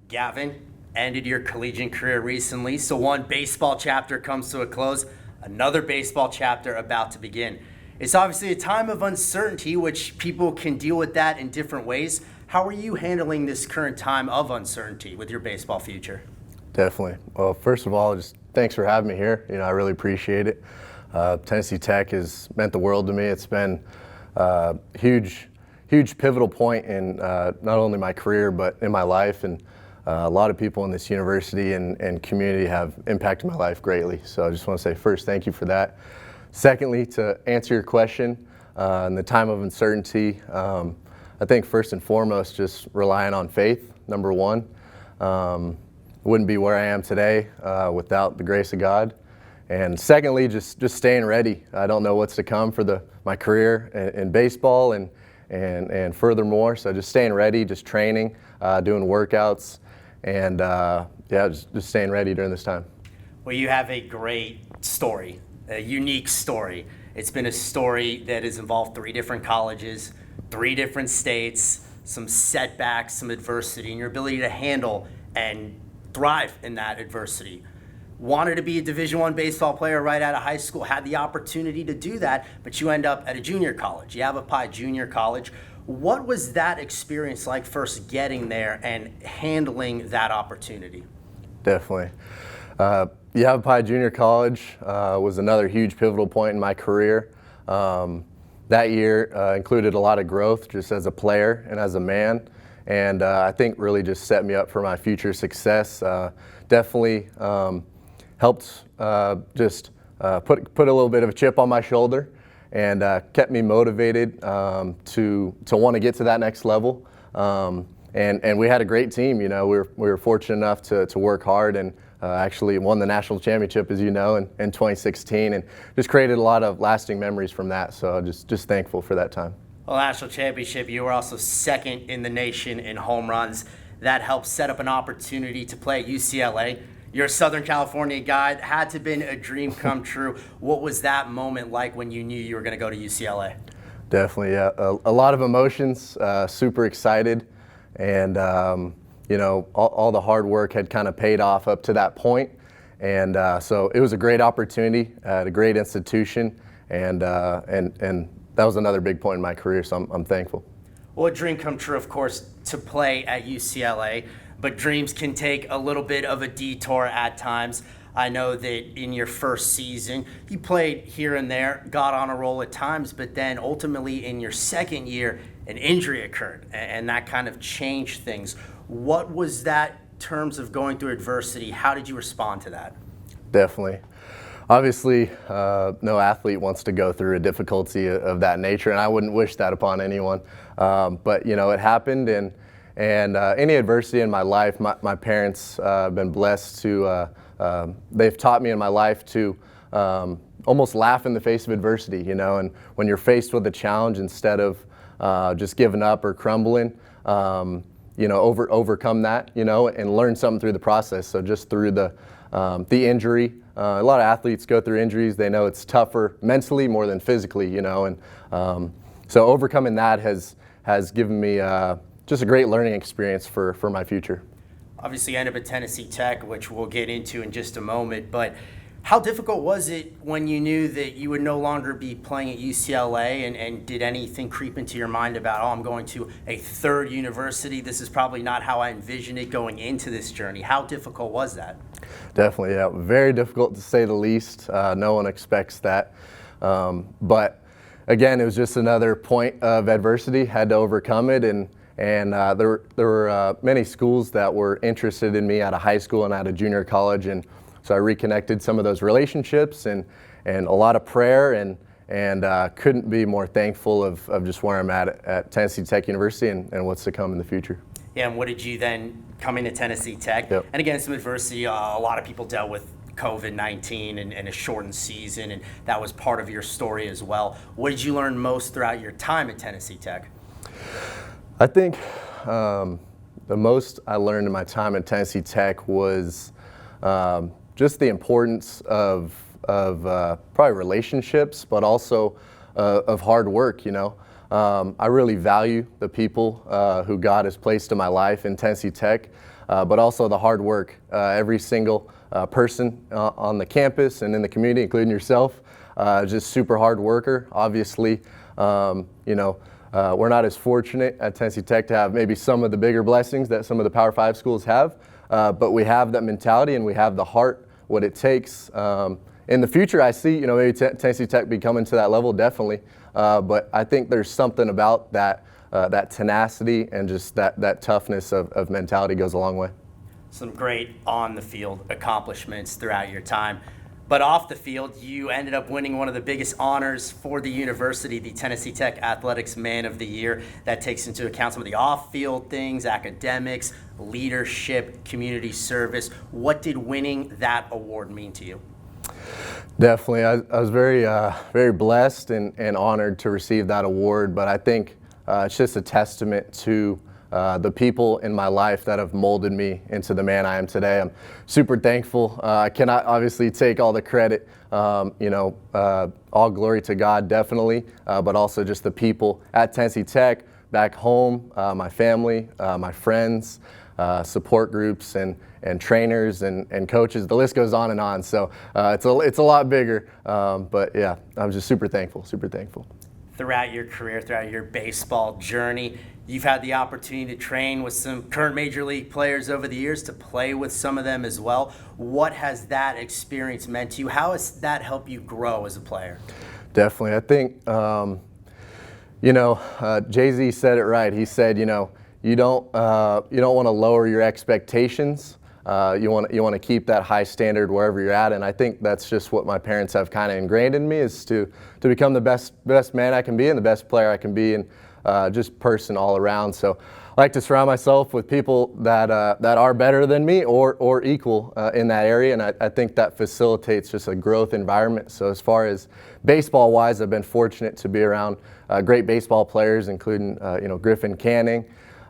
Gavin, ended your collegiate career recently, so one baseball chapter comes to a close, another baseball chapter about to begin. It's obviously a time of uncertainty, which people can deal with that in different ways. How are you handling this current time of uncertainty with your baseball future? Definitely. Well, first of all, just thanks for having me here. I really appreciate it. Tennessee Tech has meant the world to me. It's been a huge pivotal point in not only my career, but in my life. And a lot of people in this university and community have impacted my life greatly. So I just want to say first, thank you for that. Secondly, to answer your question, in the time of uncertainty, I think first and foremost, just relying on faith, number one. Wouldn't be where I am today without the grace of God. And secondly, just staying ready. I don't know what's to come for my career in baseball and furthermore. So just staying ready, just training, doing workouts, and just staying ready during this time. Well, you have a great story, a unique story. It's been a story that has involved 3 different colleges, 3 different states, some setbacks, some adversity, and your ability to handle and thrive in that adversity. Wanted to be a Division I baseball player right out of high school, had the opportunity to do that, but you end up at a junior college, Yavapai Junior College. What was that experience like first getting there and handling that opportunity? Definitely. Yavapai Junior College was another huge pivotal point in my career. That year included a lot of growth just as a player and as a man. And I think really just set me up for my future success. Definitely helped just put a little bit of a chip on my shoulder and kept me motivated to want to get to that next level. And we had a great team. We were fortunate enough to work hard and actually won the national championship, as you know, in 2016, and just created a lot of lasting memories from that. So just thankful for that time. Well, national championship, you were also second in the nation in home runs. That helped set up an opportunity to play at UCLA. You're a Southern California guy. It had to have been a dream come true. What was that moment like when you knew you were going to go to UCLA? Definitely, yeah. A lot of emotions, super excited. And, all the hard work had kind of paid off up to that point. And so it was a great opportunity at a great institution. And that was another big point in my career, so I'm thankful. Well, a dream come true, of course, to play at UCLA, but dreams can take a little bit of a detour at times. I know that in your first season, you played here and there, got on a roll at times, but then ultimately in your second year, an injury occurred, and that kind of changed things. What was that terms of going through adversity? How did you respond to that? Definitely. Obviously, no athlete wants to go through a difficulty of that nature, and I wouldn't wish that upon anyone. But it happened, and any adversity in my life, my parents have been blessed to. They've taught me in my life to almost laugh in the face of adversity. And when you're faced with a challenge, instead of just giving up or crumbling, overcome that, and learn something through the process. So just through the injury. A lot of athletes go through injuries. They know it's tougher mentally more than physically, and so overcoming that has given me just a great learning experience for my future. Obviously, you ended up at Tennessee Tech, which we'll get into in just a moment, but how difficult was it when you knew that you would no longer be playing at UCLA, and did anything creep into your mind about, I'm going to a third university? This is probably not how I envisioned it going into this journey. How difficult was that? Definitely, yeah. Very difficult to say the least. No one expects that. But again, it was just another point of adversity, had to overcome it, and there were many schools that were interested in me out of high school and out of junior college, and so I reconnected some of those relationships and a lot of prayer, and couldn't be more thankful of just where I'm at Tennessee Tech University and what's to come in the future. Yeah, and what did you then come into Tennessee Tech? Yep. And again, some adversity. A lot of people dealt with COVID-19 and a shortened season, and that was part of your story as well. What did you learn most throughout your time at Tennessee Tech? I think the most I learned in my time at Tennessee Tech was just the importance of probably relationships, but also of hard work. I really value the people who God has placed in my life in Tennessee Tech. but also the hard work. Every single person on the campus and in the community, including yourself, just super hard worker. Obviously, we're not as fortunate at Tennessee Tech to have maybe some of the bigger blessings that some of the Power 5 schools have, but we have that mentality and we have the heart, what it takes. In the future, I see, maybe Tennessee Tech becoming to that level, definitely. But I think there's something about that tenacity and just that toughness of mentality goes a long way. Some great on-the-field accomplishments throughout your time. But off the field, you ended up winning one of the biggest honors for the university, the Tennessee Tech Athletics Man of the Year. That takes into account some of the off-field things, academics, leadership, community service. What did winning that award mean to you? Definitely. I was very blessed and honored to receive that award, but I think it's just a testament to the people in my life that have molded me into the man I am today. I'm super thankful. I cannot obviously take all the credit, all glory to God, definitely, but also just the people at Tennessee Tech, back home, my family, my friends, support groups, and trainers and coaches. The list goes on and on. So it's a lot bigger, but yeah, I'm just super thankful, super thankful. Throughout your career, throughout your baseball journey, you've had the opportunity to train with some current major league players over the years, to play with some of them as well. What has that experience meant to you? How has that helped you grow as a player? Definitely. I think, Jay-Z said it right. He said, you don't want to lower your expectations. You want to keep that high standard wherever you're at, and I think that's just what my parents have kind of ingrained in me, is to become the best man I can be and the best player I can be, and just person all around. So I like to surround myself with people that are better than me or equal in that area, and I think that facilitates just a growth environment. So as far as baseball wise, I've been fortunate to be around great baseball players, including Griffin Canning,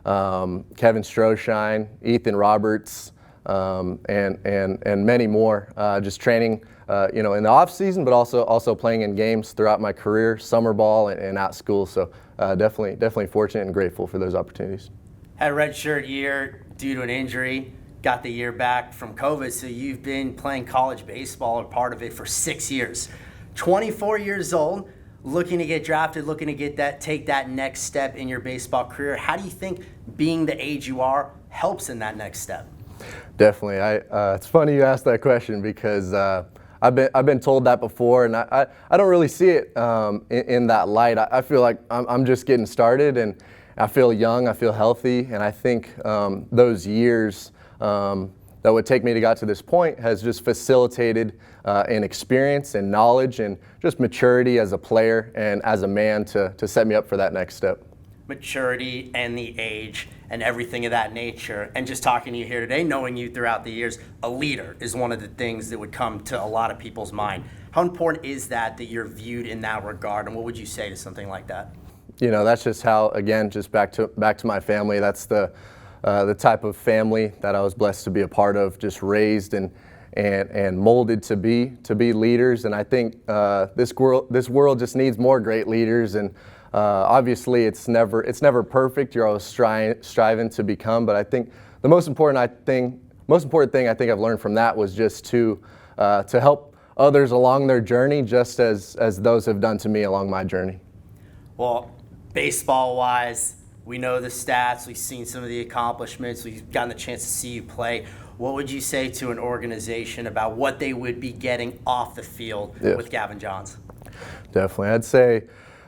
Kevin Stroshine, Ethan Roberts, and many more. Just training, in the off season, but also playing in games throughout my career, summer ball and at school. So definitely fortunate and grateful for those opportunities. Had a redshirt year due to an injury. Got the year back from COVID. So you've been playing college baseball, or part of it, for 6 years. 24 years old, looking to get drafted, looking to take that next step in your baseball career. How do you think being the age you are helps in that next step? Definitely. It's funny you asked that question, because I've been told that before, and I don't really see it in that light. I feel like I'm just getting started, and I feel young, I feel healthy, and I think those years that would take me to get to this point has just facilitated an experience and knowledge and just maturity as a player and as a man to set me up for that next step. Maturity and the age and everything of that nature. And just talking to you here today, knowing you throughout the years, a leader is one of the things that would come to a lot of people's mind. How important is that you're viewed in that regard, and what would you say to something like that? That's just how, again, just back to my family. That's the type of family that I was blessed to be a part of, just raised and molded to be leaders. And I think this world just needs more great leaders. And obviously, it's never perfect. You're always striving to become. But I think the most important thing I think I've learned from that was just to help others along their journey, just as those have done to me along my journey. Well, baseball-wise, we know the stats. We've seen some of the accomplishments. We've gotten the chance to see you play. What would you say to an organization about what they would be getting off the field with Gavin Johns? Definitely. I'd say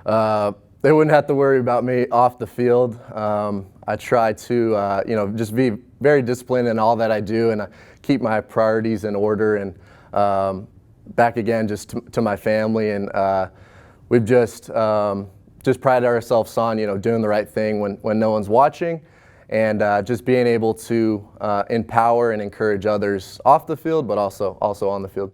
they wouldn't have to worry about me off the field. I try to, just be very disciplined in all that I do, and keep my priorities in order. And back again, just to my family, and we've just prided ourselves on, doing the right thing when no one's watching, and just being able to empower and encourage others off the field, but also on the field.